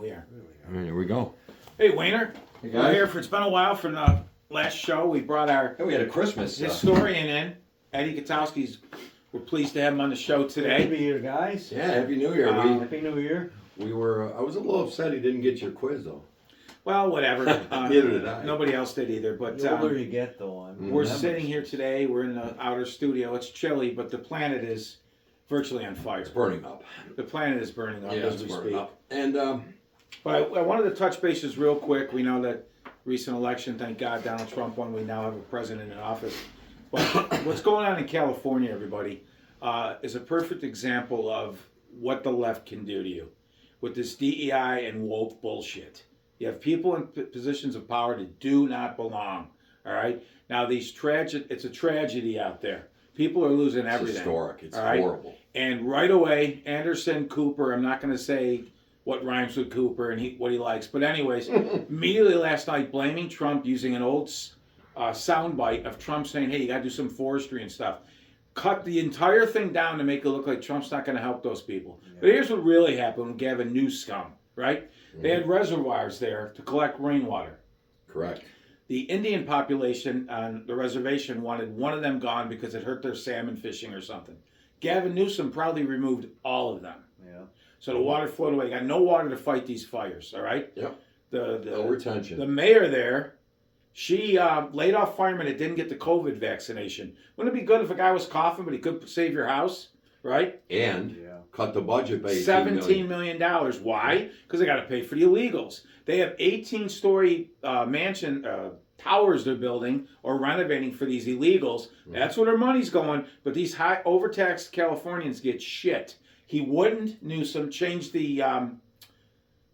we are. All right, here we go. Hey, Wayner. Hey, We're guys. here for, it's been a while from the last show. We brought our Hey, we had a Christmas. historian in. Eddie Katowski's. We're pleased to have him on the show today. Happy New Year, guys. Yeah, Happy New Year. Happy New Year. we were. I was a little upset he didn't get your quiz though. Well, whatever. Neither did I. Nobody else did either. But The older you get, though, we're sitting here today. We're in the outer studio. It's chilly, but the planet is virtually on fire. It's burning up. The planet is burning up as we speak. And But I wanted to touch bases real quick. We know that recent election, thank God Donald Trump won. We now have a president in office. But what's going on in California, everybody, is a perfect example of what the left can do to you with this DEI and woke bullshit. You have people in positions of power that do not belong. All right. Now it's a tragedy out there. People are losing everything. it's historic. It's all right? horrible. And right away, Anderson Cooper. I'm not going to say what rhymes with Cooper and what he likes, but anyways, immediately last night blaming Trump using an old soundbite of Trump saying, "Hey, you got to do some forestry and stuff." Cut the entire thing down to make it look like Trump's not going to help those people. Yeah. But here's what really happened with Gavin Newsom, right? They had reservoirs there to collect rainwater. Correct. The Indian population on the reservation wanted one of them gone because it hurt their salmon fishing or something. Gavin Newsom proudly removed all of them. Yeah. So the water flowed away. Got no water to fight these fires, all right? Yep. No retention. The mayor there, she laid off firemen that didn't get the COVID vaccination. Wouldn't it be good if a guy was coughing but he could save your house, right? And cut the budget by $17 million. Why? Because they got to pay for the illegals. They have 18-story mansion towers they're building or renovating for these illegals. That's where their money's going. But these high overtaxed Californians get shit. He wouldn't, Newsom, change the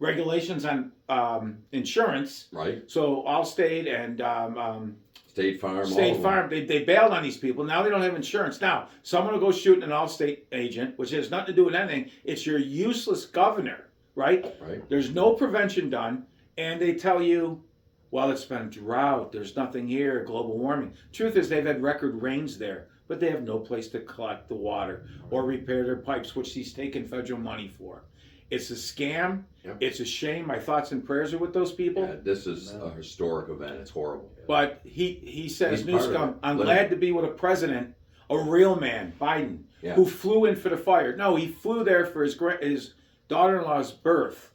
regulations on insurance. Right. So Allstate and State Farm. They bailed on these people. Now they don't have insurance. Now, someone will go shoot an Allstate agent, which has nothing to do with anything. It's your useless governor, right? Right. There's no prevention done. And they tell you, well, it's been drought. There's nothing here, global warming. Truth is, they've had record rains there, but they have no place to collect the water or repair their pipes, which he's taken federal money for. It's a scam. Yep. It's a shame. My thoughts and prayers are with those people. Yeah, this is a historic event. It's horrible. But he says, He's part of Newsom, it. I'm glad to be with a president, a real man, Biden, who flew in for the fire. No, he flew there for his daughter-in-law's birth.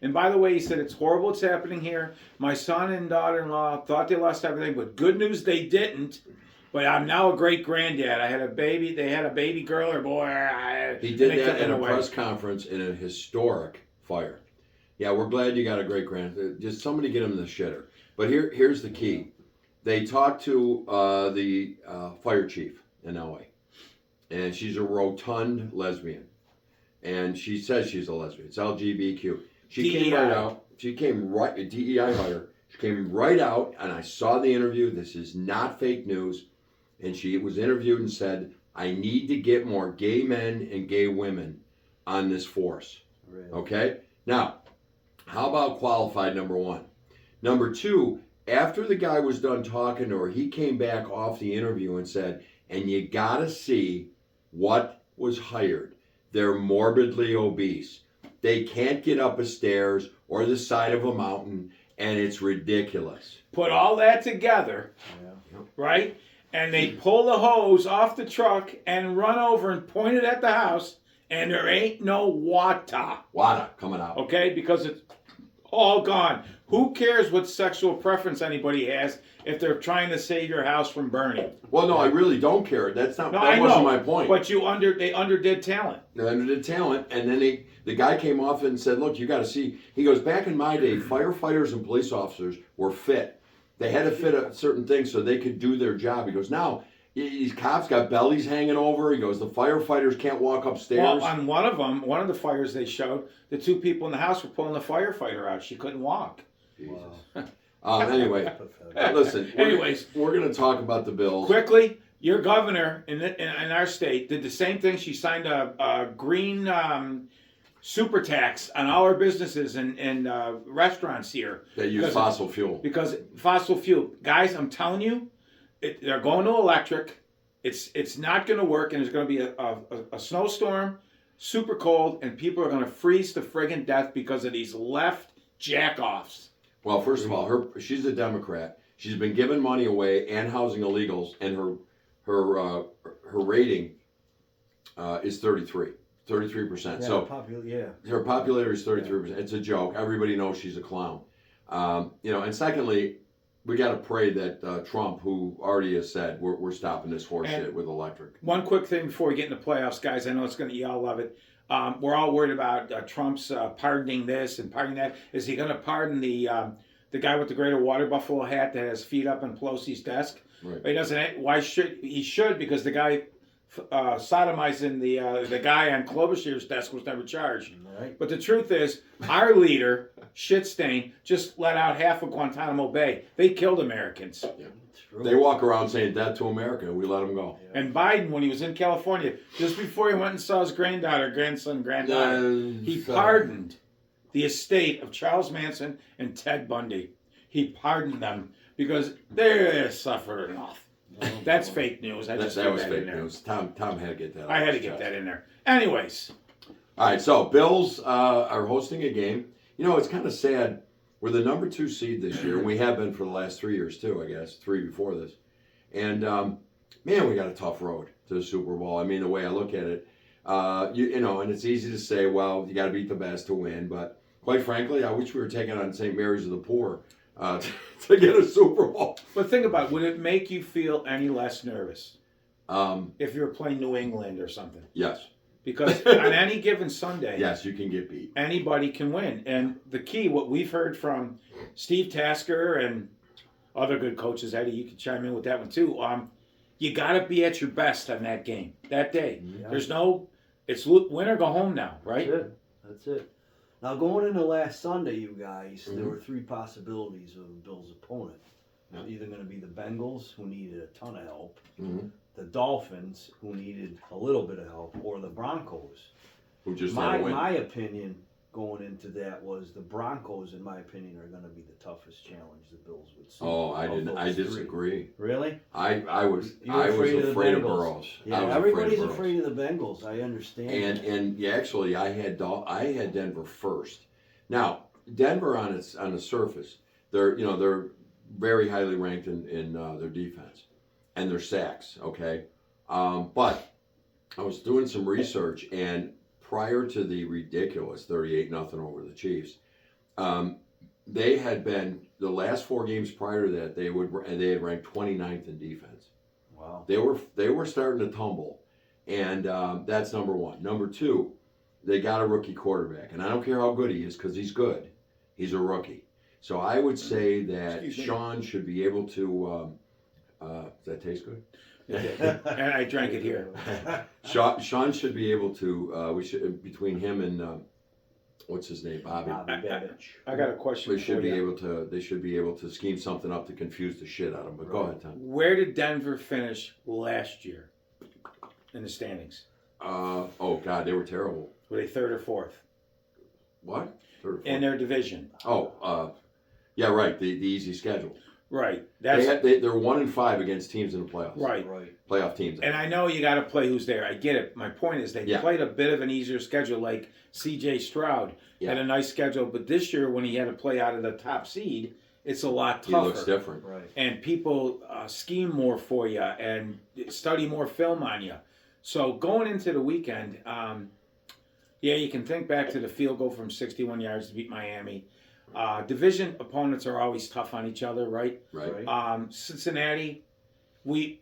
And by the way, he said, it's horrible what's happening here. My son and daughter-in-law thought they lost everything, but good news, they didn't. But I'm now a great-granddad. I had a baby. They had a baby girl or boy. He did that at a press conference in a historic fire. Yeah, we're glad you got a great-granddad. Just somebody get him the shitter. But here's the key. They talked to the fire chief in LA. And she's a rotund lesbian. And she says she's a lesbian. It's LGBTQ. She came right out. She came right, DEI hire. She came right out, and I saw the interview. This is not fake news. And she was interviewed and said, I need to get more gay men and gay women on this force. Right. Okay? Now, how about qualified, number one? Number two, after the guy was done talking to her, he came back off the interview and said, and you gotta see what was hired. They're morbidly obese. They can't get up a stairs or the side of a mountain, and it's ridiculous. Put all that together, right? And they pull the hose off the truck and run over and point it at the house, and there ain't no water. Water coming out. Okay? Because it's all gone. Who cares what sexual preference anybody has if they're trying to save your house from burning? Well, no, I really don't care. That wasn't my point. But they underdid talent. They underdid talent, and then the guy came off and said, look, you got to see. He goes, back in my day, firefighters and police officers were fit. They had to fit a certain thing so they could do their job. He goes, now, these cops got bellies hanging over. He goes, the firefighters can't walk upstairs. Well, on one of the fires they showed, the two people in the house were pulling the firefighter out. She couldn't walk. Jesus. Anyway, listen. We're going to talk about the bills. Quickly, your governor in our state did the same thing. She signed a green super tax on all our businesses and restaurants here. That use fossil fuel. Because fossil fuel. Guys, I'm telling you, they're going to electric. It's not going to work, and there's going to be a snowstorm super cold, and people are going to freeze to friggin' death because of these left jack-offs. Well, first of all, she's a Democrat. She's been giving money away and housing illegals, and her rating is 33%. So her popularity is 33%. It's a joke. Everybody knows she's a clown. And secondly, we got to pray that Trump, who already has said we're stopping this horse shit with electric. One quick thing before we get into the playoffs, guys. I know it's going to, y'all love it. We're all worried about Trump's pardoning this and pardoning that. Is he going to pardon the guy with the greater water buffalo hat that has feet up on Pelosi's desk? Right. He doesn't. Why should he? Should, because the guy sodomizing the guy on Klobuchar's desk was never charged. Right. But the truth is, our leader, shitstain, just let out half of Guantanamo Bay. They killed Americans. Yeah. They walk around saying death to America, and we let them go. Yeah. And Biden, when he was in California, just before he went and saw his granddaughter, he pardoned the estate of Charles Manson and Ted Bundy. He pardoned them because they suffered enough. That's fake news. That was fake news. Tom had to get that. I had to get that in there. Anyways. All right, so Bills are hosting a game. It's kind of sad. We're the number 2 seed this year, and we have been for the last 3 years too, I guess, 3 before this. And man, we got a tough road to the Super Bowl. I mean, the way I look at it, and it's easy to say, well, you got to beat the best to win. But quite frankly, I wish we were taking on St. Mary's of the Poor to get a Super Bowl. But think about it. Would it make you feel any less nervous if you were playing New England or something? Yes. Because on any given Sunday, yes, you can get beat. Anybody can win. And the key, what we've heard from Steve Tasker and other good coaches, Eddie, you can chime in with that one too. You got to be at your best on that game, that day. Yeah. It's win or go home now, right? That's it. Now, going into last Sunday, you guys, there were 3 possibilities of the Bills' opponent. It was either going to be the Bengals, who needed a ton of help, the Dolphins, who needed a little bit of help, or the Broncos. Who just had a win. My opinion going into that was the Broncos, in my opinion, are going to be the toughest challenge the Bills would see. Oh, I disagree. Really? I was afraid of Burrows. Yeah, everybody's afraid of the Bengals. I understand. And actually, I had Denver first. Now, Denver on the surface, they're very highly ranked in their defense and their sacks. Okay, but I was doing some research, and prior to the ridiculous 38-0 over the Chiefs, they had been the last 4 games prior to that they had ranked 29th in defense. Wow. They were starting to tumble, and that's number 1. Number 2, they got a rookie quarterback, and I don't care how good he is because he's good. He's a rookie. So I would say that Sean should be able to. Does that taste good? And I drank it here. Sean should be able to. We should, between him and what's his name, Bobby Babbage. I got a question. They should be able to scheme something up to confuse the shit out of him. But go ahead, Tom. Where did Denver finish last year in the standings? Oh God, they were terrible. Were they 3rd or 4th? What? 3rd or 4th? In their division. Yeah, right. The easy schedule. Right. They're 1-5 against teams in the playoffs. Right. Playoff teams. And I know you got to play who's there. I get it. My point is they played a bit of an easier schedule, like C.J. Stroud had a nice schedule. But this year, when he had to play out of the top seed, it's a lot tougher. He looks different. Right. And people scheme more for you and study more film on you. So going into the weekend, you can think back to the field goal from 61 yards to beat Miami. Division opponents are always tough on each other, right? Right. Cincinnati, they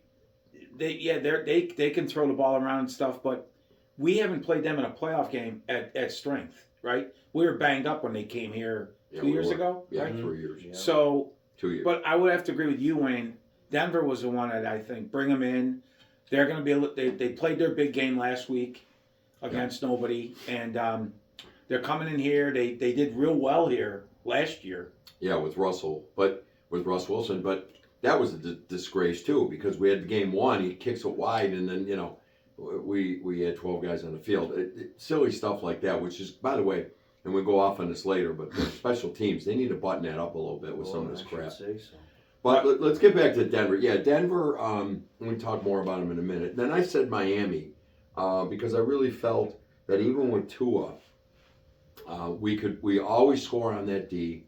can throw the ball around and stuff, but we haven't played them in a playoff game at strength, right? We were banged up when they came here 2 years ago, right? 3 years. Yeah. So 2 years. But I would have to agree with you, Wayne. Denver was the one that I think bring them in. They're going to be. They played their big game last week against nobody, and they're coming in here. They did real well here last year. Yeah, with Russ Wilson, but that was a disgrace too because we had game 1. He kicks it wide, and then we had 12 guys on the field. Silly stuff like that, which is, by the way, and we'll go off on this later, but the special teams, they need to button that up a little bit with some of this crap. Say so. But let's get back to Denver. Yeah, Denver, we can talk more about them in a minute. Then I said Miami because I really felt that even with Tua, we always score on that D,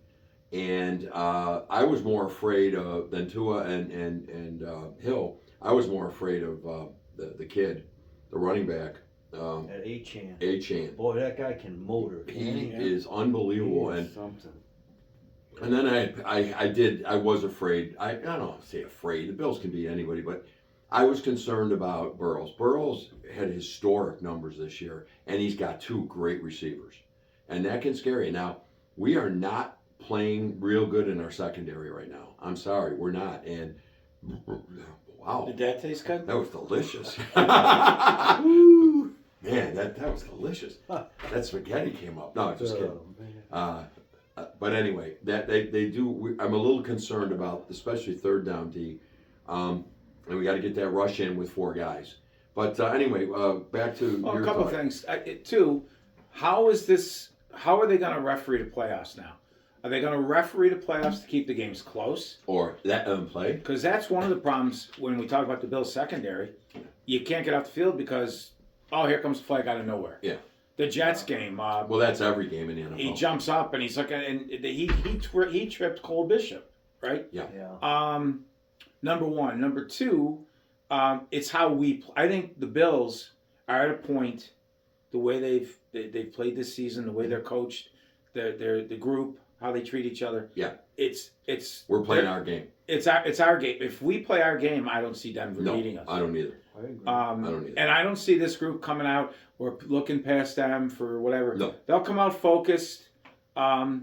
and I was more afraid of than Tua and Hill. I was more afraid of the kid, the running back. At A-Chan. A-Chan. Boy, that guy can motor. He is unbelievable, He is and something. and then I was afraid. I don't know, say afraid. The Bills can beat anybody, but I was concerned about Burrows. Burrows had historic numbers this year, and he's got 2 great receivers, and that can scare you. Now, we are not playing real good in our secondary right now. I'm sorry, we're not. And wow, Did that taste good? that was delicious. Man, that was delicious. That spaghetti came up. No, just kidding. But anyway, that they do. I'm a little concerned about, especially third down D, and we got to get that rush in with 4 guys. But anyway, back to Well, your a couple thought. of things. Two, how is this? How are they going to referee the playoffs now? Are they going to referee the playoffs to keep the games close? Or that play. Because that's one of the problems when we talk about the Bills secondary. You can't get off the field because, here comes the flag out of nowhere. Yeah. The Jets game. Well, that's every game in the NFL. He jumps up and he's like, and he tripped Cole Bishop, right? Yeah. Number one. Number two, it's how we. I think the Bills are at a point, the way they've played this season, the way they're coached, the group, how they treat each other. Yeah. It's We're playing our game. It's our game. If we play our game, I don't see Denver No, beating us. I don't either. I agree. I don't either. And I don't see this group coming out or looking past them for whatever. No. They'll come out focused. I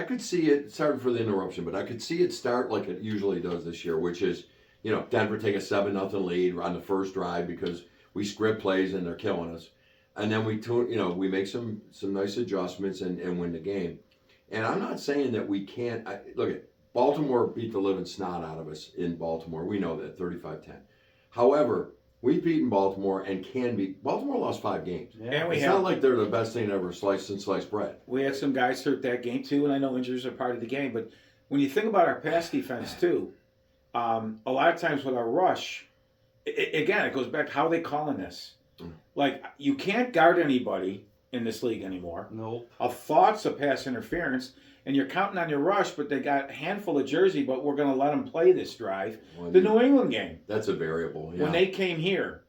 could see it. Sorry for the interruption, but I could see it start like it usually does this year, which is, Denver take a 7-0 lead on the first drive because we script plays and they're killing us, and then we make some nice adjustments and win the game. And I'm not saying that we can't. Look at Baltimore beat the living snot out of us in Baltimore. We know that 35-10. However, we've beaten Baltimore and can beat. Baltimore lost 5 games. Yeah. And It's not like they're the best thing ever sliced bread. We had some guys hurt that game too, and I know injuries are part of the game. But when you think about our pass defense too, a lot of times with our rush, again, it goes back to how they calling this. Like, you can't guard anybody in this league anymore. Nope. A thought's a pass interference, and you're counting on your rush, but they got a handful of jersey, but we're going to let them play this drive. The New England game. That's a variable. Yeah. When they came here,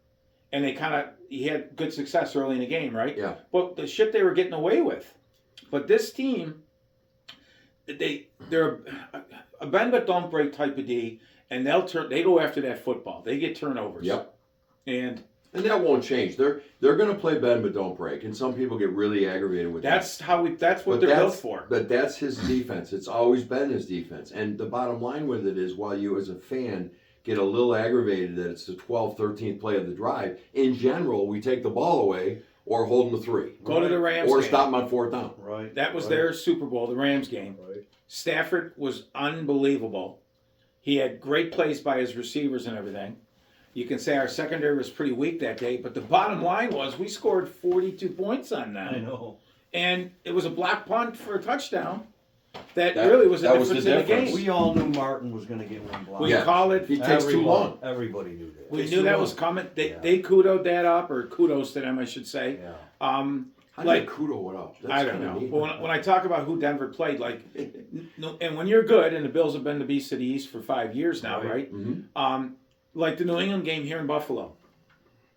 and he had good success early in the game, right? Yeah. But the shit they were getting away with. But this team, they're a bend but don't break type of D, and they go after that football. They get turnovers. Yep. And that won't change. They're going to play bend but don't break, and some people get really aggravated with that's that. That's what they're built for. But that's his defense. It's always been his defense. And the bottom line with it is, while you as a fan get a little aggravated that it's the 12th, 13th play of the drive, in general, we take the ball away or hold them to 3. Go to the Rams or game. stop them on 4th down. Right. That was their Super Bowl, the Rams game. Right. Stafford was unbelievable. He had great plays by his receivers and everything. You can say our secondary was pretty weak that day, but the bottom line was we scored 42 points on them. I know. And it was a block punt for a touchdown. That really was the difference in the game. We all knew Martin was going to get one block. We call it. He takes too long. Everybody knew that. We knew that was coming. They kudoed that up, or kudos to them, I should say. Yeah. How do you kudo it up? That's I don't kinda know. neat. But when I talk about who Denver played, and when you're good, and the Bills have been the beast of the East for 5 years now, right? Mm-hmm. Like the New England game here in Buffalo,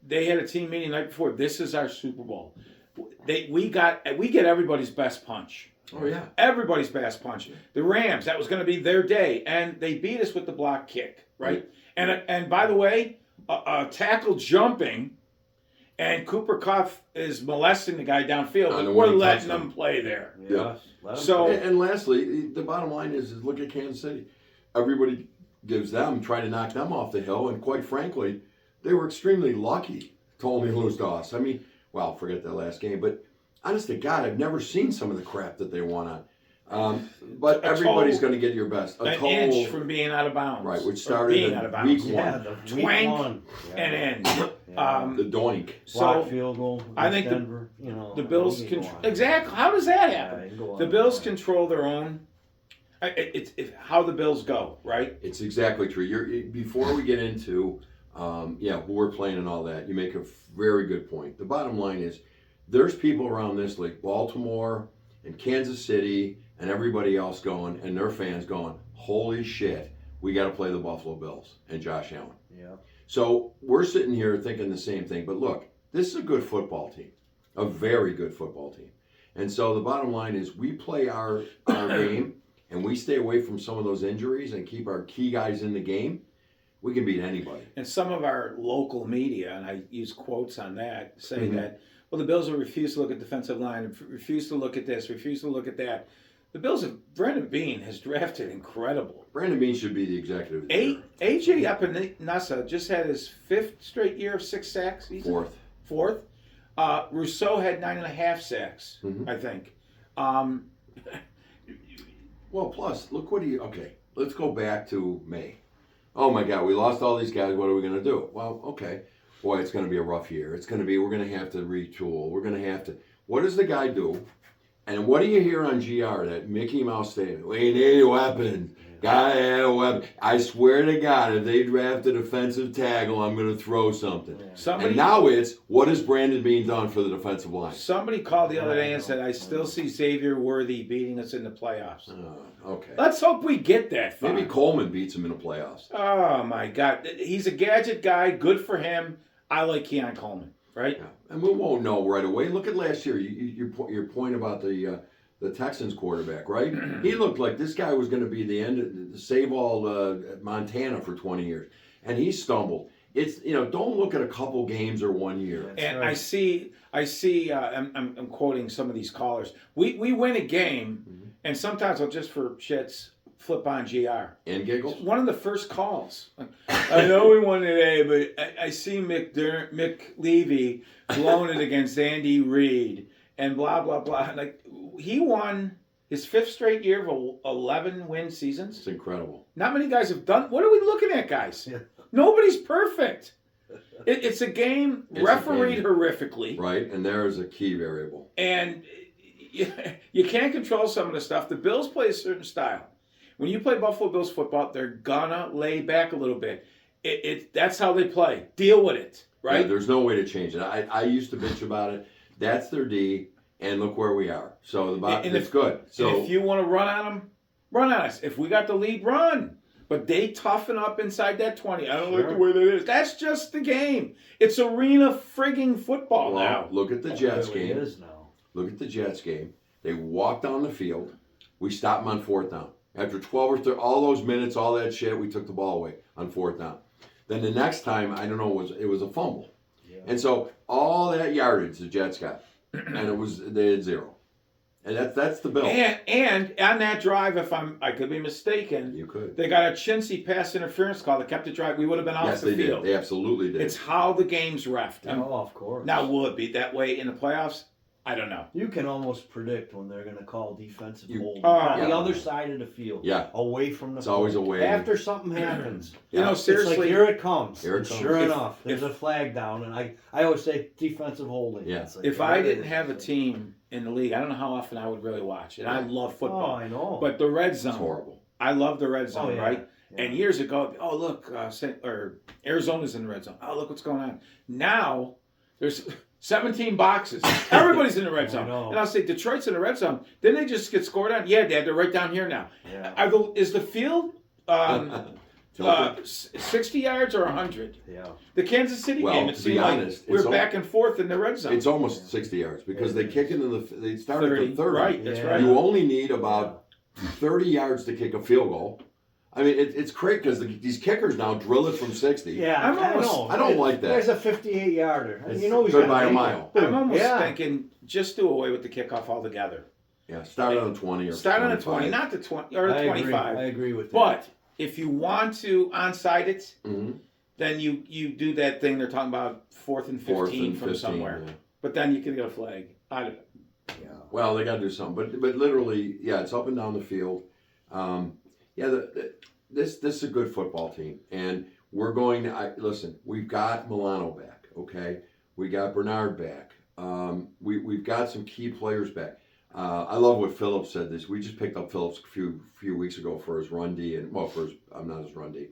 they had a team meeting the night before. This is our Super Bowl. We get everybody's best punch. Oh yeah. Everybody's best punch. The Rams, that was going to be their day, and they beat us with the block kick, right? And by the way, a tackle jumping, and Cooper Kupp is molesting the guy downfield. We're letting them play there. Yeah. So and lastly, the bottom line is look at Kansas City. Everybody gives them, trying to knock them off the hill, and quite frankly, they were extremely lucky to only lose to us. I mean, well, forget that last game, but honest to God, I've never seen some of the crap that they won on. But everybody's going to get your best. An inch from being out of bounds. Right, which started in week 1. Yeah, the week Twank 1. and end. The doink. Block field goal. I think Denver, the Bills exactly. How does that happen? The Bills control their own. It's how the Bills go, right? It's exactly true. Before we get into who we're playing and all that, you make a very good point. The bottom line is there's people around this league, Baltimore and Kansas City and everybody else going, and their fans going, holy shit, we got to play the Buffalo Bills and Josh Allen. Yeah. So we're sitting here thinking the same thing. But look, this is a good football team, a very good football team. And so the bottom line is we play our game and we stay away from some of those injuries and keep our key guys in the game, we can beat anybody. And some of our local media, and I use quotes on that, say that, well, the Bills will refuse to look at defensive line, refuse to look at this, refuse to look at that. The Bills have, Brandon Beane has drafted incredible. Brandon Beane should be the executive. AJ Epinesa just had his 5th straight year of 6 sacks. Fourth. Rousseau had 9.5 sacks, I think. Well, plus, look what okay, let's go back to May. Oh my God, we lost all these guys. What are we going to do? Well, okay. Boy, it's going to be a rough year. We're going to have to retool. We're going to have to. What does the guy do? And what do you hear on GR, that Mickey Mouse statement? We need weapons. Gotta have a weapon. I swear to God, if they draft a defensive tackle, I'm going to throw something. And now it's, what has Brandon Beane done for the defensive line? Somebody called the other day and said, I still see Xavier Worthy beating us in the playoffs. Okay. Let's hope we get that far. Maybe Coleman beats him in the playoffs. Oh, my God. He's a gadget guy. Good for him. I like Keon Coleman, right? Yeah. And we won't know right away. Look at last year. Your point about the Texans quarterback, right? He looked like this guy was going to be the end, save all Montana for 20 years, and he stumbled. It's don't look at a couple games or 1 year. And right. I see. I'm quoting some of these callers. We win a game, and sometimes I'll just for shits flip on GR and giggles. One of the first calls. I know we won today, but I see Mick Levy blowing it against Andy Reid and blah blah blah. Like, he won his 5th straight year of 11 win seasons. It's incredible. Not many guys have done. What are we looking at, guys? Yeah. Nobody's perfect. It's a game refereed horrifically. Right, and there is a key variable. And you can't control some of the stuff. The Bills play a certain style. When you play Buffalo Bills football, they're gonna lay back a little bit. That's how they play. Deal with it, right? Yeah, there's no way to change it. I used to bitch about it. That's their D, and look where we are. So it's good. So and if you want to run on them, run on us. If we got the lead, run. But they toughen up inside that 20. I don't like the way that is. That's just the game. It's arena frigging football now. Look at the Jets game. It is now. Look at the Jets game. They walked down the field. We stopped them on 4th down. After 12 or 13, all those minutes, all that shit, we took the ball away on 4th down. Then the next time, I don't know, it was a fumble. Yeah. And so all that yardage the Jets got, and they had 0. And that's the Bills. And on that drive, I could be mistaken, you could. They got a chintzy pass interference call that kept the drive. We would have been off the field. Did. They absolutely did. It's how the game's reffed. Of course. Now, will it be that way in the playoffs? I don't know. You can almost predict when they're going to call defensive hold on the other side of the field. Yeah. Away from the It's always away. After something happens. Seriously. It's like, here it comes. Here it comes. Sure enough, there's a flag down, and I always say defensive holding. Yeah. Like, if I didn't have a team in the league, I don't know how often I would really watch it. I love football. Oh, I know. But the red zone. It's horrible. I love the red zone, right? Yeah. And years ago, look, Arizona's in the red zone. Oh, look what's going on. Now, there's 17 boxes. Everybody's in the red zone. And I'll say, Detroit's in the red zone. Didn't they just get scored on? Yeah, Dad, they're right down here now. Yeah. Is the field 60 yards or 100? Yeah. The Kansas City game, it seemed like we're back and forth in the red zone. It's almost 60 yards because they kick into they start at the 30. Right, that's right. You only need about 30 yards to kick a field goal. I mean, it's great because these kickers now drill it from 60. Yeah, I don't like that. There's a 58-yarder. He's good by a mile. I'm almost thinking just do away with the kickoff altogether. Yeah, start on 20 or start on a 20, not the 20 or the 25. I agree with that. But if you want to onside it, then you do that thing they're talking about 4th and 15 from somewhere. Yeah. But then you can get a flag. I don't know. Yeah. Well, they got to do something. But literally, it's up and down the field. This is a good football team, and we're going to listen. We've got Milano back, okay. We got Bernard back. We've got some key players back. I love what Phillips said. We just picked up Phillips a few weeks ago for his run D, and I'm not his run D.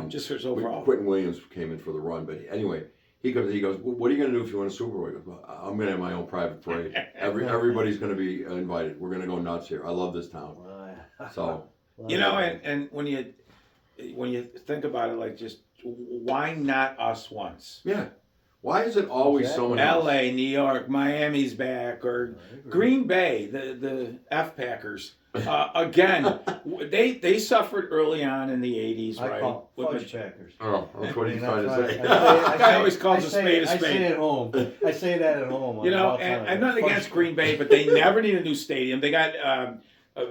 Just for his overall. Quentin Williams came in for the run, but anyway, He goes, what are you going to do if you win a Super Bowl? He goes, well, I'm going to have my own private parade. Everybody's going to be invited. We're going to go nuts here. I love this town. So, and when you think about it, like, just why not us once? Yeah. Why is it always someone else? L.A., New York, Miami's back, or Green Bay, the F Packers. Again, they suffered early on in the 80s, right? Fudge Packers. Oh, that's what he's trying to say. I always calls a spade a spade. I say it at home. I say that at home. And I'm not against Green Bay, but they never need a new stadium. They got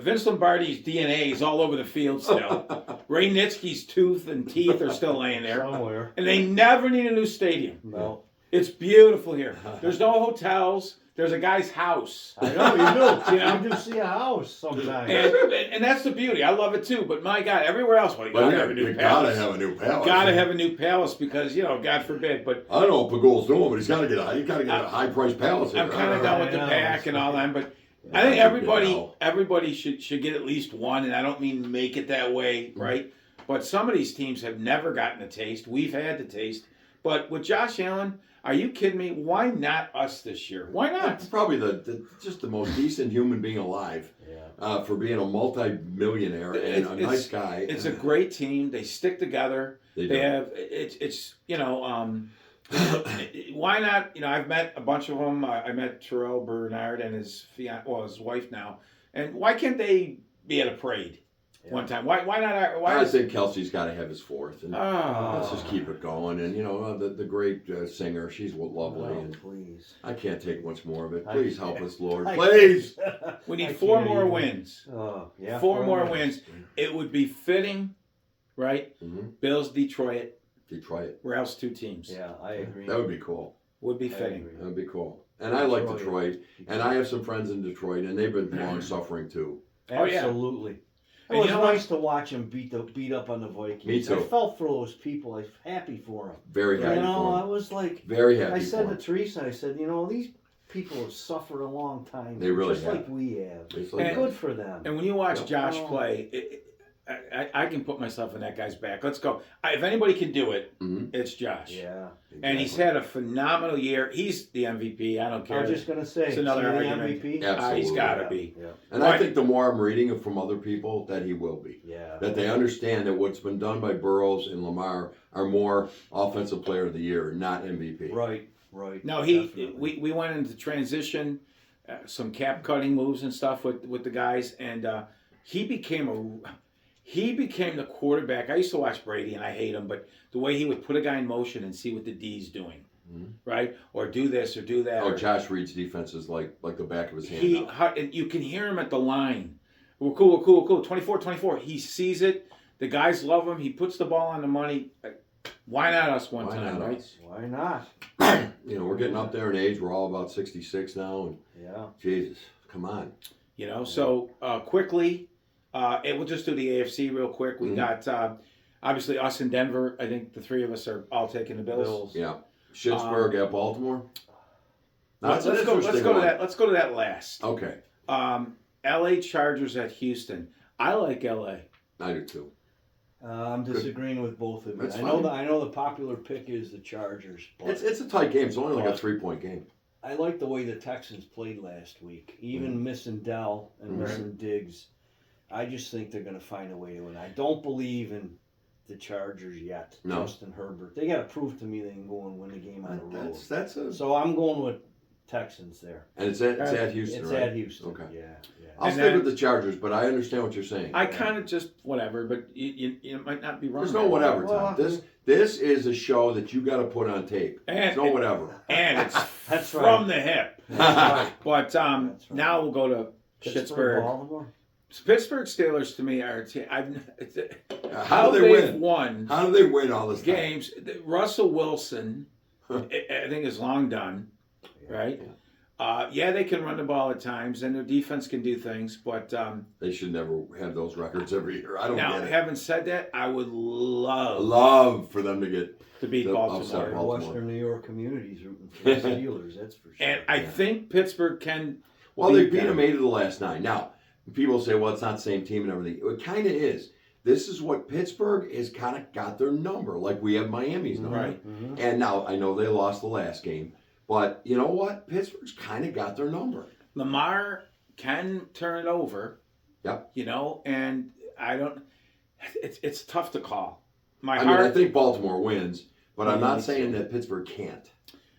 Vince Lombardi's DNA is all over the field still. Ray Nitschke's tooth and teeth are still laying there. Somewhere. And they never need a new stadium. No. It's beautiful here. There's no hotels. There's a guy's house. I know, you do. You do see a house sometimes. And that's the beauty. I love it too. But my God, everywhere else, you gotta have a new palace. Gotta have a new palace. Gotta have a new palace because, God forbid. But I don't know what Pagul's doing, but he's gotta get a high priced palace. I'm kind of done with the pack and all that. But I think everybody should get at least one, and I don't mean make it that way, right? But some of these teams have never gotten a taste. We've had the taste. But with Josh Allen, are you kidding me? Why not us this year? Why not? It's probably just the most decent human being alive. Yeah. For being a multi-millionaire and a nice guy. It's a great team. They stick together. They have why not? I've met a bunch of them. I met Terrell Bernard and his wife now. And why can't they be at a parade one time? Why not? I think Kelsey's got to have his fourth. And let's just keep it going. And, the great singer, she's lovely. Oh, and please. I can't take much more of it. Please help us, Lord. Please. We need 4 more wins. Oh, yeah. 4 more wins. It would be fitting, right? Mm-hmm. Bills, Detroit. We're else 2 teams. Yeah, I agree. That would be cool. Would be fitting. That would be cool. And I like Detroit. And I have some friends in Detroit, and they've been long suffering too. Absolutely. It was nice to watch him beat up on the Vikings. Me too. I felt for those people. I was happy for them. Very happy for them. I was like, very happy. I said to Teresa, these people have suffered a long time. They really just have. like we have. And good for them. And when you watch Josh play, I can put myself in that guy's back. Let's go. If anybody can do it, it's Josh. Yeah. Exactly. And he's had a phenomenal year. He's the MVP. I don't care. I was just going to say, it's another argument. MVP? Absolutely. He's got to be. Yeah. And I think the more I'm reading from other people, that he will be. Yeah. That they understand that what's been done by Burrows and Lamar are more offensive player of the year, not MVP. Right. No, we went into transition, some cap cutting moves and stuff with the guys, and he became the quarterback. I used to watch Brady, and I hate him, but the way he would put a guy in motion and see what the D's doing, right? Or do this or do that. Oh, Josh reads defenses like the back of his hand. And you can hear him at the line. We're cool. 24-24. He sees it. The guys love him. He puts the ball on the money. Why not us one time, right? Why not? We're getting up there in age. We're all about 66 now. And Jesus, come on. So quickly, we'll just do the AFC real quick. We got, obviously, us in Denver. I think the 3 of us are all taking the Bills. Yeah. Schittsburg at Baltimore. Let's go to that last. Okay. LA Chargers at Houston. I like LA. I do too. I'm disagreeing with both of you. I know the popular pick is the Chargers. But it's a tight game. It's only like a 3-point game. I like the way the Texans played last week. Even missing Dell and missing Diggs. I just think they're going to find a way to win. I don't believe in the Chargers yet. No. Justin Herbert. They got to prove to me they can go and win the game on the road. So So I'm going with Texans there. And it's at Houston, It's right? at Houston. Okay. Yeah. I'll stick with the Chargers, but I understand what you're saying. I kind of just whatever, but you might not be wrong. There's no whatever, Tom. This is a show that you got to put on tape. There's no whatever. And it's That's from right. the hip. Right. But now we'll go to Pittsburgh. Baltimore? Pittsburgh Steelers to me are How do they win? Won How do they win all this games? Russell Wilson, I think, is long done, right? They can run the ball at times, and their defense can do things, but they should never have those records every year. I don't get it. Now, having said that, I would love for them to beat Baltimore. Western New York communities rooting for the Steelers, that's for sure. And I think Pittsburgh can. Well, they beat them 8 of the last 9. Now, people say, well, it's not the same team and everything. It kind of is. This is what Pittsburgh has kind of got their number, like we have Miami's number. Right. Mm-hmm. And now I know they lost the last game, but you know what? Pittsburgh's kind of got their number. Lamar can turn it over. Yep. You know, and I don't. It's tough to call. I mean, I think Baltimore wins, but I'm not saying that Pittsburgh can't.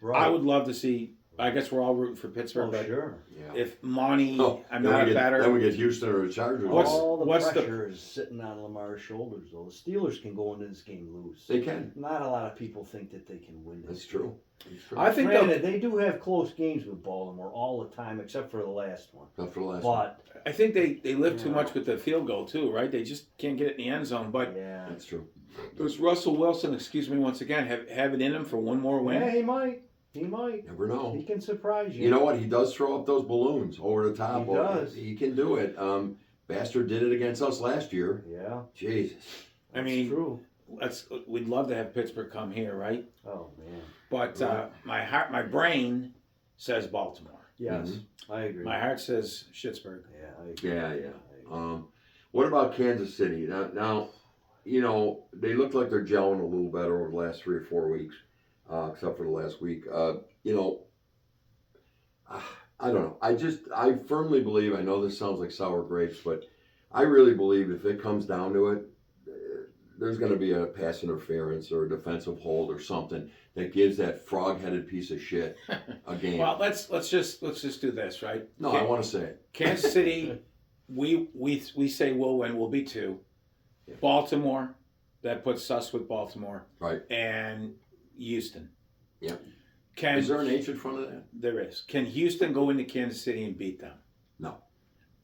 Right. I would love to see. I guess we're all rooting for Pittsburgh, Oh, but sure. Yeah. if Monty, I'm then not we a get, better. Then we get Houston or the Chargers. All the what's the- pressure is sitting on Lamar's shoulders, though. The Steelers can go into this game lose. They can. Not a lot of people think that they can win this. That's true. That's true. I think Granted, they do have close games with Baltimore all the time, except for the last one. Not for the last one. But I think they live too Yeah. much with the field goal too, right? They just can't get it in the end zone. But yeah, That's true. does Russell Wilson, excuse me once again, have it in him for one more win? yeah, he might. He might. Never know. He can surprise you. You know what? He does throw up those balloons over the top. He does. He can do it. Bastard did it against us last year. Yeah, Jesus. I mean, true. we'd love to have Pittsburgh come here, right? Oh man. But Right. my brain says Baltimore. Yes, Mm-hmm. I agree. My heart says Schittsburg. Yeah, I agree. Yeah, I yeah. agree. What about Kansas City? Now, you know, they look like they're gelling a little better over the last 3 or 4 weeks, except for the last week. You know, I don't know. I firmly believe, I know this sounds like sour grapes, but I really believe if it comes down to it, there's going to be a pass interference or a defensive hold or something that gives that frog-headed piece of shit a game. Well, let's just do this, right? No, I want to say it. Kansas City, we say we'll win. We'll be 2. Yeah. Baltimore, that puts us with Baltimore. Right. And Houston. Yeah. Is there an H in front of that? There is. Can Houston go into Kansas City and beat them? No.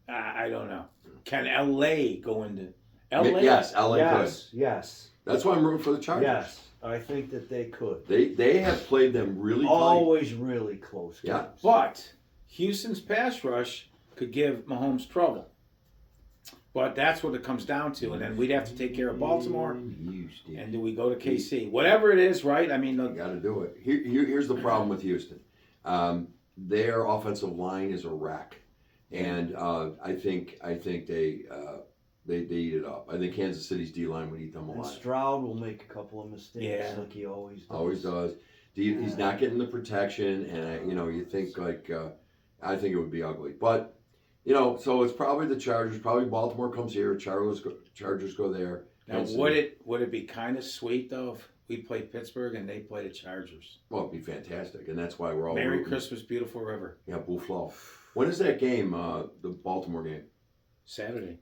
I don't know. Can LA go into LA? Yes, LA Yes, could. yes, That's why I'm rooting for the Chargers. yes. I think that they could. They have played them really tight. Always really close games. Yeah. But Houston's pass rush could give Mahomes trouble. But that's what it comes down to. And then we'd have to take care of Baltimore. Houston. And do we go to KC? Whatever it is, right? I mean, You got to do it. Here's the problem with Houston. Their offensive line is a wreck, and I think they eat it up. I think Kansas City's D line would eat them And alive. Stroud will make a couple of mistakes Yeah. like he always does. Always does. He's not getting the protection, and you think like I think it would be ugly. But so it's probably the Chargers. Probably Baltimore comes here. Chargers go there. now would it be kind of sweet though if we played Pittsburgh and they played the Chargers? Well, it'd be fantastic, and that's why we're all Merry rooting. Christmas, beautiful river. Yeah, Buffalo. When is that game? The Baltimore game. Saturday.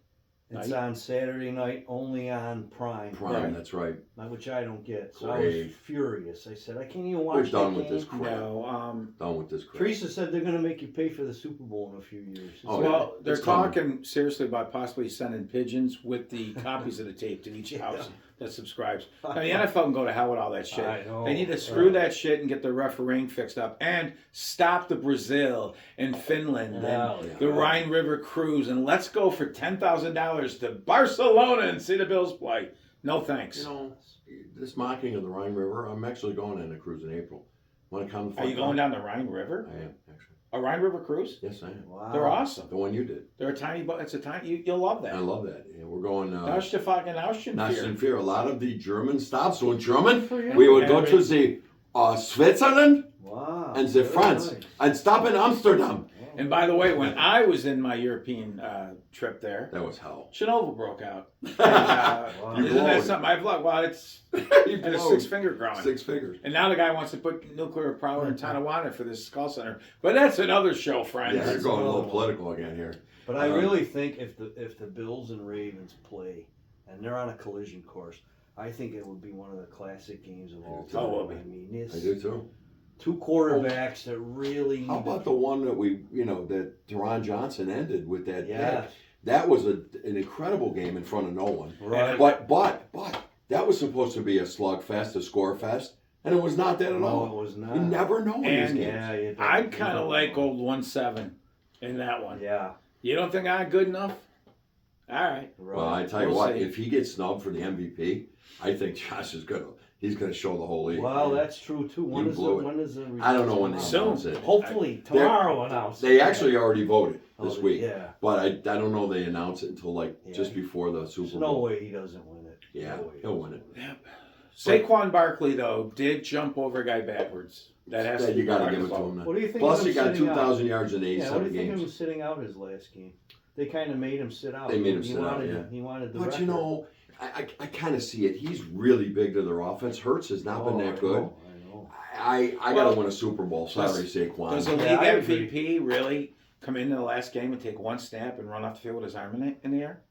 It's Night. on Saturday night, only on Prime. Prime. Right. That's right. Which I don't get. So I Great. was furious. I said, I can't even We're watch done that with this game. crap. No. Done with this crap. Teresa said they're going to make you pay for the Super Bowl in a few years. Oh, Well, they're it's coming. talking seriously about possibly sending pigeons with the copies of the tape to each house that subscribes. Now, the NFL can go to hell with all that shit. I know. They need to screw that shit and get the refereeing fixed up and stop the Brazil and Finland and Hell the yeah. Rhine River cruise and let's go for $10,000 to Barcelona and see the Bills play. No thanks. This mocking of the Rhine River, I'm actually going on a cruise in April. Want to come? Are you going down the Rhine River? I am, actually. A Rhine River cruise? Yes, I am. Wow. They're awesome. The one you did. They're a tiny boat. It's a tiny. You'll love that. I love that. Yeah, we're going. Das ist fucking Auschen Not Fear. in fear. A lot of the German stops. So in German, For you. we would go And to the Switzerland Wow. and the very France nice. and stop in Amsterdam. And by the way, when I was in my European trip there, That was hell. Chernobyl broke out. And, Wow. You isn't that blowed. something I've loved? Well, it's You and a blowed. 6-finger growing. 6 figures. And now the guy wants to put nuclear power in Tonawanda for this skull center. But that's another show, friends. Yeah, you're going a little political again here. But I really think if the Bills and Ravens play and they're on a collision course, I think it would be one of the classic games of all time. Oh, will be. I mean, it's I do too. two quarterbacks that really. How about the one that that Teron Johnson ended with that Yeah. pick? That was an incredible game in front of no one. Right. But that was supposed to be a slugfest, a score fest, and it was not that at No, all. it was not. You never know in these And- games. Yeah, you don't- I'd you kind of don't like know. old 1-7 in that one. Yeah. You don't think I'm good enough? All right. Right. Well, I tell you We'll what, see. if he gets snubbed for the MVP, I think Josh is he's gonna show the whole league. Well, that's true too. When You is blew it. When is the I don't know when they results Soon. announce it. Hopefully tomorrow announce. They actually already voted. this week. Yeah. But I don't know they announce it until just before the Super There's Bowl. no way he doesn't win it. Yeah, No way he'll win it. Yep. Saquon Barkley though did jump over a guy backwards. That has to You be got to part give of it to the him. What do you think? Plus, of he him got sitting out? 2,000 yards in Yeah, what do 87 you think of him games. sitting out his last game? They kind of made him sit out. They made him He sit out, wanted- yeah. He wanted the But record. you know, I kind of see it. He's really big to their offense. Hurts has not been that good. I know. I got to win a Super Bowl. Sorry, Does a Saquon. league Yeah, I MVP really come into the last game and take one snap and run off the field with his arm in the air?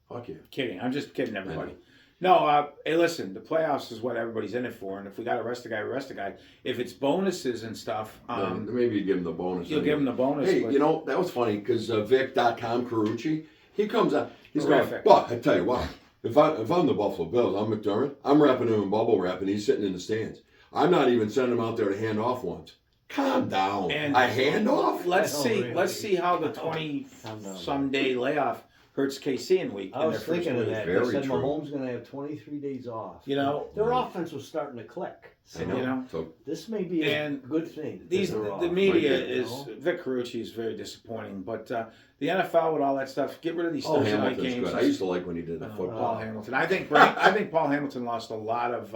Fuck yeah. Kidding. I'm just kidding everybody. No, hey, listen, the playoffs is what everybody's in it for, and if we got to arrest a guy, arrest a guy. If it's bonuses and stuff, Maybe you give him the bonus. you'll give him the bonus. Hey, but you know, that was funny because Vic.com Carucci, he comes out. He's Terrific. going, well, I tell you what, if I'm the Buffalo Bills, I'm McDermott, I'm wrapping him in bubble wrap and he's sitting in the stands. I'm not even sending him out there to hand off once. Calm down. And a handoff? let's Oh, see. really? Let's see how the Calm down. 20-some day layoff hurts KC in week. I in was their first thinking of week. that. Very They said true. Mahomes going to have 23 days off. You know, Their offense was starting to click. I So know. you know. So, this may be a And good thing. that These they're the off. media Right there, you is know? Vic Carucci is very disappointing, but the NFL with all that stuff, get rid of these Thursday night Hamilton's games. good. I used to like when he did the Paul football. Hamilton. I think Paul Hamilton lost a lot of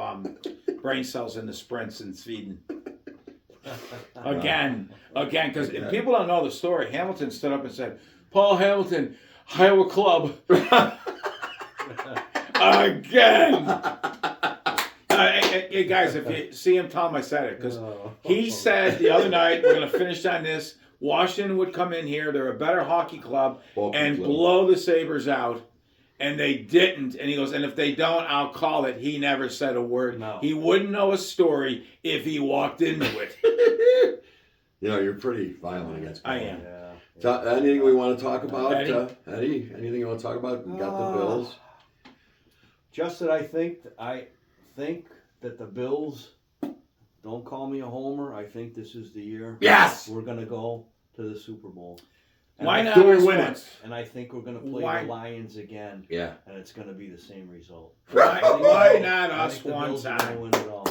brain cells in the sprints in Sweden. Again, because Yeah. people don't know the story. Hamilton stood up and said, "Paul Hamilton, Iowa club again." Hey, guys, if you see him, tell him I said it because he said the other night we're going to finish on this. Washington would come in here; they're a better hockey club, and blow the Sabres out. And they didn't. And he goes, and if they don't, I'll call it. He never said a word. No. He wouldn't know a story if he walked into it. You know, you're pretty violent against I Paul. am. Yeah. So, anything we want to talk about? Eddie? Eddie, anything you want to talk about? We got the Bills. Just that I think that the Bills, don't call me a homer, I think this is the year Yes! we're going to go to the Super Bowl. And Why I not Do we us win it? once? And I think we're going to play Why- the Lions again, Yeah. and it's going to be the same result. Why not I us think the one Bills are gonna time? win it all.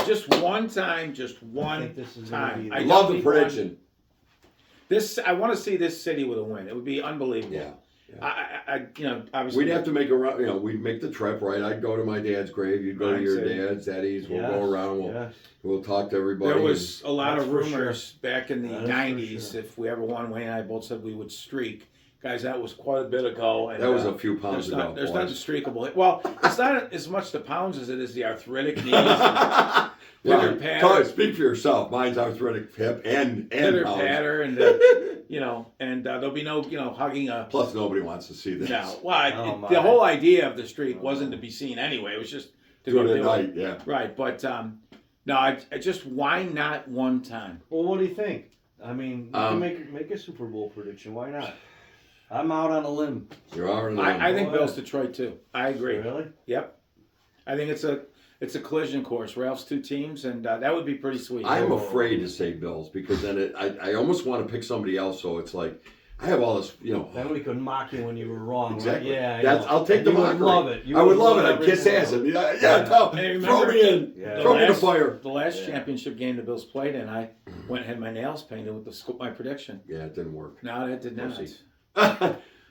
Just one time, just I one think this is gonna time. be I I the- love the don't need one. prediction. I want to see this city with a win. It would be unbelievable. Yeah. I obviously. We'd have to make a run. You know, we'd make the trip, right? I'd go to my dad's grave. You'd go to Right, your same. dad's, Eddie's. We'll Yes, go around. yes. We'll talk to everybody. There was a lot That's of for rumors back in the That is for 90s. sure. If we ever won, Wayne and I both said we would streak. Guys, that was quite a bit ago. And, that was a few pounds ago. There's boys. nothing streakable. Well, it's not as much the pounds as it is the arthritic knees. Well, patter. Todd, speak for yourself. Mine's arthritic hip and Pitter pounds. patter, and and there'll be no hugging a. Plus, nobody wants to see this. No, well, Oh, my. the whole idea of the streak wasn't to be seen anyway. It was just to Do go it do at it. night, yeah. Right, but no, I just why not one time? Well, what do you think? I mean, you can make a Super Bowl prediction. Why not? I'm out on a limb. You're already. I think Boy. Bills Detroit too. I agree. Really? Yep, I think it's a collision course. Ralph's two teams, and that would be pretty sweet. I'm afraid to say Bills because then I almost want to pick somebody else. So it's like I have all this, Then we could mock you when you were wrong. Exactly. Right? Yeah, I That's. know. I'll take And the you would mockery. love it. You I would love it. I'd every kiss single ass. one. And throw Hey, throw me in. Yeah. Throw me in the fire. The last Yeah. championship game the Bills played in, I went and had my nails painted with my prediction. Yeah, it didn't work. No, that did not. Mercy.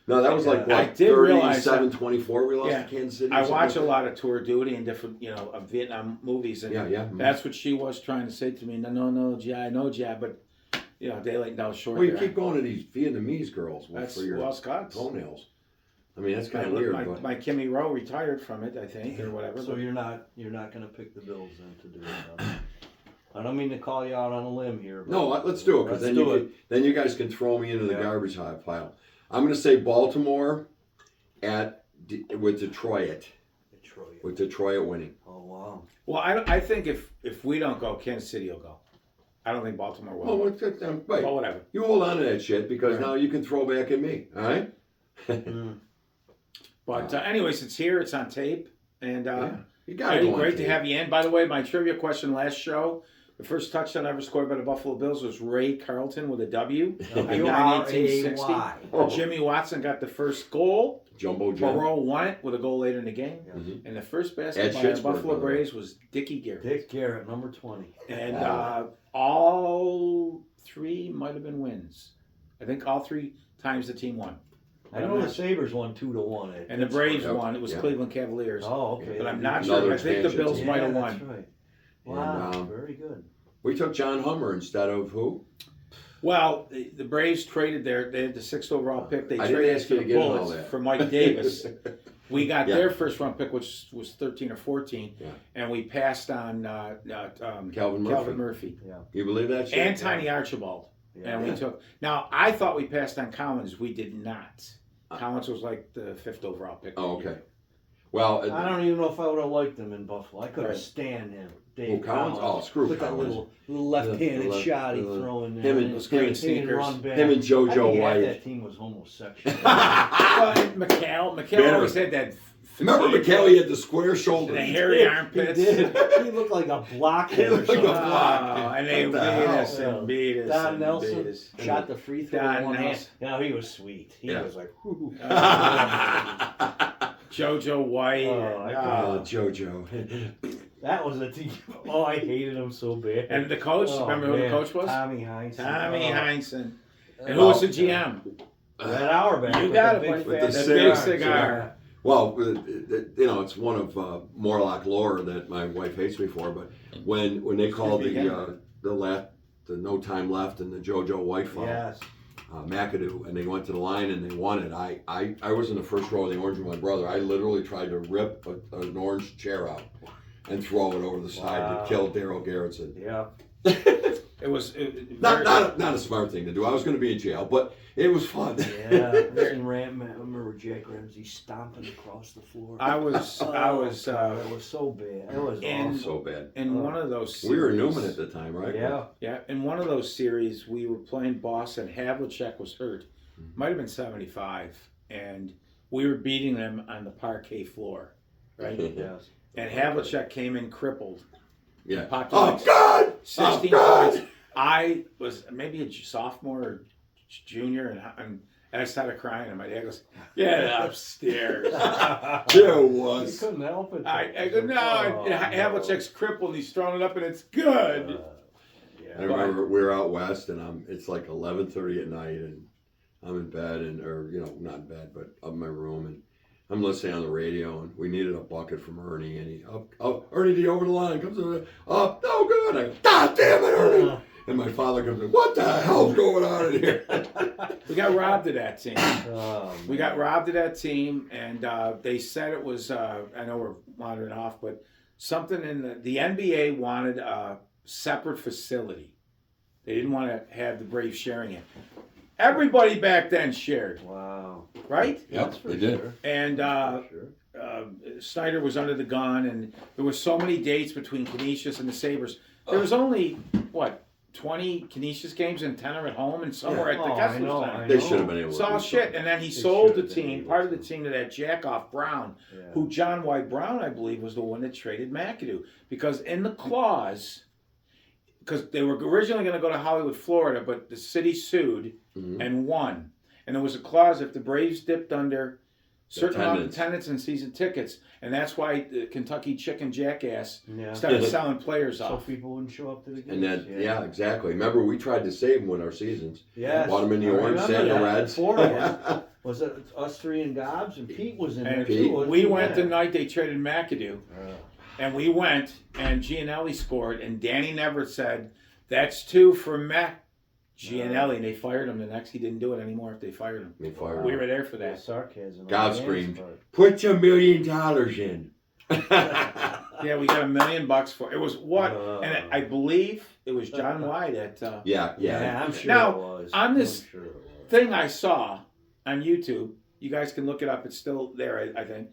No, that was like Yeah. what? I did realize 37-24 we lost Yeah. to Kansas City. I something watch a like lot of Tour Duty and different, of Vietnam movies, and that. Yeah. that's what she was trying to say to me. No, yeah, I know, yeah, but daylight now short. Well, you there. keep going to these Vietnamese girls That's for your Scott's. toenails. I mean, that's kind of weird. My, But my Kimmy Rowe retired from it, I think, or whatever. So you're not going to pick the Bills then to do it. Huh? I don't mean to call you out on a limb here. But no, let's do it because let's then you guys can throw me into the Yeah. garbage pile. I'm going to say Baltimore with Detroit. Detroit. With Detroit winning. Oh wow. Well, I think if we don't go, Kansas City will go. I don't think Baltimore will. Well, wait, But whatever. you hold on to that shit because Right. now you can throw back at me. All right. But anyways, it's here. It's on tape, and You got Eddie, it. great to have you in. By the way, my trivia question last show: the first touchdown ever scored by the Buffalo Bills was Ray Carlton with a W. in 1960. W-R-A-Y. Jimmy Watson got the first goal. Jumbo Jim. Burrow won it with a goal later in the game. Mhm. And the first basket At by the Schittsburg, by Buffalo the way. Braves was Dickie Garrett. Dick Garrett, number 20. And all three might have been wins. I think all 3 times the team won. I know the Sabres won 2-1. And the Braves Yep. won. It was Yep. Cleveland Cavaliers. Oh, okay. But I'm not Another sure. I think the expansion Bills team. might have That's won. right. Wow, And, very good. We took John Hummer instead of who? Well, the Braves traded they had the 6th overall pick. They I didn't traded ask for you the to get all Bullets that. for Mike Davis. We got Yeah. their first round pick, which was 13 or 14, Yeah. and we passed on Calvin Murphy You believe that shit? and Tiny Archibald. Yeah. And we took. Now, I thought we passed on Collins. We did not. Collins was like the 5th overall pick. Oh, okay. Well, I don't even know if I would have liked him in Buffalo. I could have Right. stand him. Who, Dave Collins? Oh, screw With that Collins. little left-handed The left- shot he the- throwing him there. and- and those green he didn't sneakers. run back. Him and I JoJo think half White. that team was homosexual. Well, McHale Banner. always had that. Remember McKelly had the square shoulder. The hairy He armpits. did. He looked like a block. He looked like a block. Oh, and they What beat the hell? us and beat us. Don and Nelson beat us. shot the free throw Don in one hand. Nelson. No, he was sweet. He Yeah. was like, whoo. JoJo White. Oh, I Oh, JoJo. That was a team. Oh, I hated him so bad. And the coach, Oh, remember who the man. coach was? Tommy Heinz. Tommy Oh. Heinsohn. And Oh, who was the GM? That Auerbach. You with got the it, big buddy. With fat the big cigar. cigar. Well, it's one of Morlock lore that my wife hates me for. But when they called the no time left and the JoJo White foul, Yes. McAdoo, and they went to the line and they won it. I was in the first row of the orange with my brother. I literally tried to rip an orange chair out and throw it over the side Wow. to kill Daryl Garrettson. Yeah. It was Not a smart thing to do. I was going to be in jail, but it was fun. Yeah. I remember Jack Ramsey stomping across the floor. I was it was so bad. It was And- awful. So bad. in one of those series. We were Newman at the time, right? Yeah. Yeah, in one of those series, we were playing Boston. Havlicek was hurt. Mm-hmm. Might have been 75. And we were beating them on the parquet floor, right? Yes. And Havlicek came in crippled. Yeah. Popped Oh like God! 16 Oh, God! points. I was maybe a sophomore or junior, and I started crying. And my dad goes, "Get upstairs." There You was. couldn't help it. I go, "No." Havlicek's crippled, and he's throwing it up, and it's good. I remember we were out west, and it's like 11:30 at night, and I'm in bed, not in bed, but up in my room, and I'm listening on the radio, and we needed a bucket from Ernie, and he Ernie, the over the line comes in, no good. I go, God damn it, Ernie! And my father comes in, what the hell's going on in here? We got robbed of that team. Oh, We got robbed of that team, and they said it was. I know we're wandering off, but something in the NBA wanted a separate facility. They didn't want to have the Braves sharing it. Everybody back then shared, Wow. right? Yep, they did. And Snyder was under the gun, and there was so many dates between Canisius and the Sabres. There was only 20 Canisius games, and 10 are at home, and some were at the Oh, I Kessler know, Center. I They should have been able It's to. all do shit. something. And then he They sold the should've been team, able part of to. the team, to that Jackoff Brown, Yeah. who John White Brown, I believe, was the one that traded McAdoo. Because in the clause, because they were originally going to go to Hollywood, Florida, but the city sued Mhm. and won. And there was a clause if the Braves dipped under certain amount of Attendance. attendance and season tickets, and that's why the Kentucky Chicken Jackass Yeah. started selling players So off. people wouldn't show up to the games. And then, yeah, exactly. Remember, we tried to save them with our seasons. Yes. Bought them in the I orange, remember sand the that. reds. Four of them. Was it us three and Gobbs? And Pete was in there And Pete. too. wasn't we he? went the Yeah. night they traded McAdoo. And we went, and Gianelli scored, and Danny Never said, "That's 2 for Mac Gianelli," and they fired him the next. He didn't do it anymore if they fired him. They fired We him. were there for Yeah, that. sarcasm. God on Dan's screamed. part. Put $1 million in. Yeah, we got $1 million for it. Was what? Uh. And I believe it was John White at Yeah. Yeah, I'm sure Now, it was. on this I'm sure it was. thing I saw on YouTube. You guys can look it up. It's still there, I think.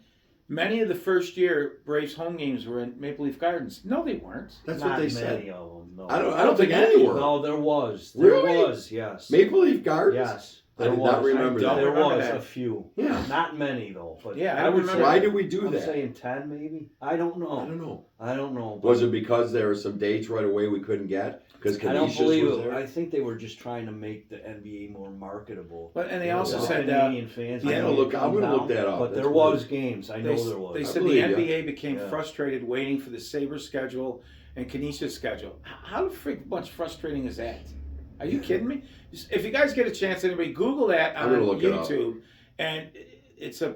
Many of the first year Braves home games were in Maple Leaf Gardens. No, they weren't. That's Not what they many said. of them. No. I don't think any were. No, there was. There Really? was. Yes. Maple Leaf Gardens? Yes. I There did was. not remember don't that. There remember was that. a few. Yeah. Not many though. But Yeah, I I don't would remember. say. Why did we do I'm that? saying 10 maybe. I don't know. I don't know. I don't know. Was it because there were some dates right away we couldn't get? Because I don't Canisius believe was it. there? I think they were just trying to make the NBA more marketable. But and they Yeah. also The said Canadian fans. yeah, might I'm gonna look- come I'm gonna look down, that up. But That's there weird. was games. I they, know there was. they I said the believe ya. NBA became Yeah. frustrated waiting for the Sabres schedule and Canisius schedule. How the freak bunch frustrating is that? Are you kidding me? If you guys get a chance, anybody, Google that on YouTube. And it's I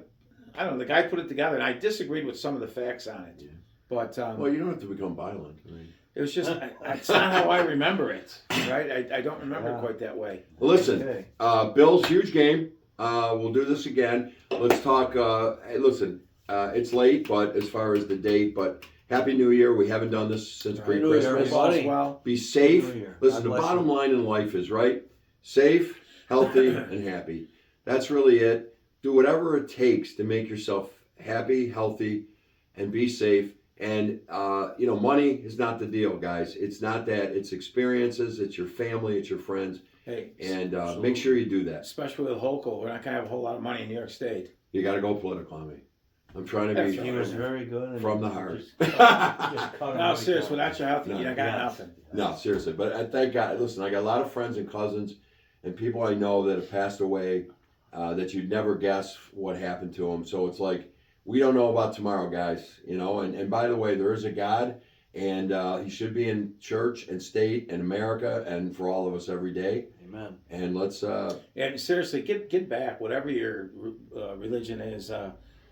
don't know, the guy put it together, and I disagreed with some of the facts on it. Yeah. But well, you don't have to become violent. I mean, it was just, it's not how I remember it, right? I don't remember it quite that way. Well, listen, Bills, huge game. We'll do this again. Let's talk. Hey, listen, it's late, but as far as the date, but Happy New Year. We haven't done this since pre-Christmas. Well, be safe. Listen, the bottom line in life is, right? Safe, healthy, and happy. That's really it. Do whatever it takes to make yourself happy, healthy, and be safe. And, money is not the deal, guys. It's not that. It's experiences. It's your family. It's your friends. Hey, and make sure you do that. Especially with Hochul. We're not going to have a whole lot of money in New York State. You got to go political on me. I'm trying to be. He was very good. From the heart. No, seriously, without your health, you got nothing. No, seriously. But I thank God. Listen, I got a lot of friends and cousins and people I know that have passed away that you'd never guess what happened to them. So it's like, we don't know about tomorrow, guys. And by the way, there is a God, and he should be in church and state and America and for all of us every day. Amen. And let's. And seriously, get back, whatever your religion is.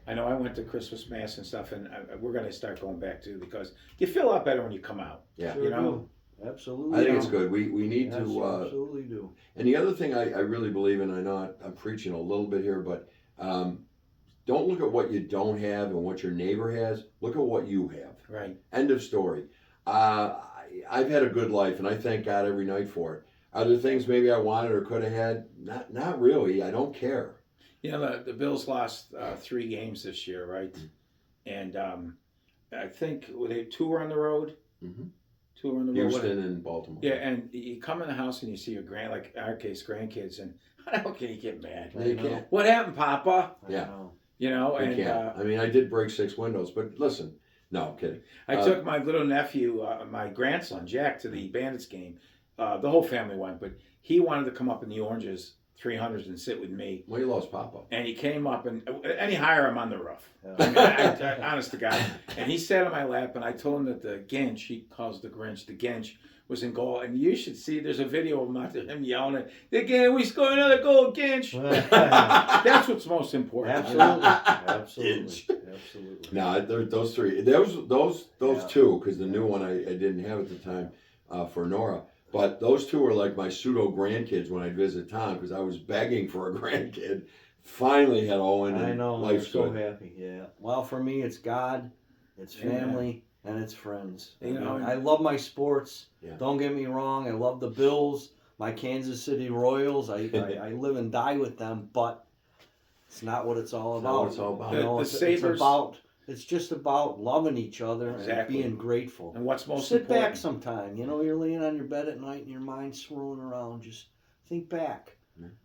I know I went to Christmas Mass and stuff, and we're going to start going back too, because you feel a lot better when you come out. Yeah. Sure do. Absolutely. I think it's good. We need to. Absolutely do. And the other thing I really believe in, I know I'm preaching a little bit here, but don't look at what you don't have and what your neighbor has. Look at what you have. Right. End of story. I've had a good life, and I thank God every night for it. Are there things maybe I wanted or could have had? Not really. I don't care. The Bills lost 3 games this year, right? And I think two were on the road. Mm-hmm. 2 were on the road. Houston and Baltimore. Yeah, and you come in the house and you see your like in our case, grandkids, and how can you get mad? No, you can't. What happened, Papa? Yeah. You can't. I mean, I did break 6 windows, but listen. No, I'm kidding. I took my little nephew, my grandson, Jack, to the Bandits game. The whole family went, but he wanted to come up in the Oranges 300s and sit with me. Well, you lost Papa. And he came up, and any higher, I'm on the roof. I honest to God. And he sat on my lap, and I told him that the Ginch, he calls the Grinch, the Ginch, was in goal. And you should see, there's a video of him yelling at, again, we score another goal, Ginch. That's what's most important. Absolutely. No, those 3. Those 2, because the new one I didn't have at the time for Nora. But those 2 are like my pseudo grandkids when I'd visit Tom, because I was begging for a grandkid. Finally had Owen, and I know, life's I'm so good. happy. Yeah. Well, for me, it's God, it's family, and it's friends. I love my sports. Yeah. Don't get me wrong. I love the Bills, my Kansas City Royals. I live and die with them, but it's not what it's all about. It's not what it's all about. The Sabres. It's just about loving each other and being grateful. And what's most Sit important? back sometime. You're laying on your bed at night and your mind's swirling around. Just think back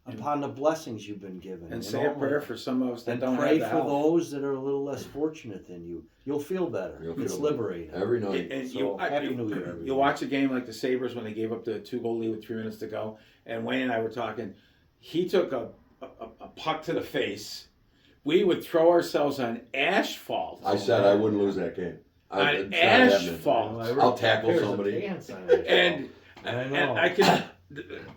upon the blessings you've been given. And say a prayer for some of us that don't have the health. And pray for health. those that are a little less fortunate than you. You'll feel better. It's liberating. Every night. And Happy New Year, everyone. You watch a game like the Sabres when they gave up the 2-goal lead with 3 minutes to go, and Wayne and I were talking. He took a puck to the face. We would throw ourselves on asphalt. I said I wouldn't lose that game. On asphalt. I'll tackle somebody. And I can.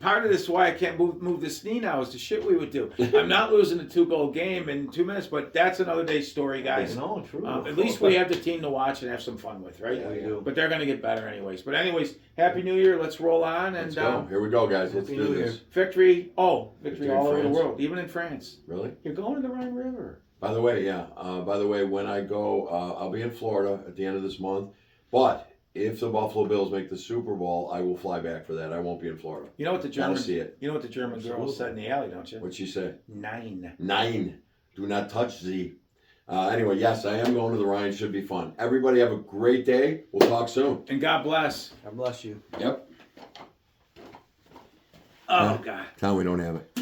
Part of this why I can't move this knee now is the shit we would do. I'm not losing a 2-goal game in 2 minutes, but that's another day's story, guys. No, true. At least we have the team to watch and have some fun with, right? Yeah, we do. But they're going to get better anyways. But anyways, Happy New Year. Let's roll on. And Let's go. Here we go, guys. Let's do this. Victory all Victory over in the France. world, even in France. Really? You're going to the Rhine River. By the way, when I go, I'll be in Florida at the end of this month. But if the Buffalo Bills make the Super Bowl, I will fly back for that. I won't be in Florida. You know what the German see it. You know what the German girl said in the alley, don't you? What'd she say? 9. 9. Do not touch Z. Anyway, yes, I am going to the Rhine. Should be fun. Everybody have a great day. We'll talk soon. And God bless. God bless you. Yep. Oh, God. Tom, we don't have it.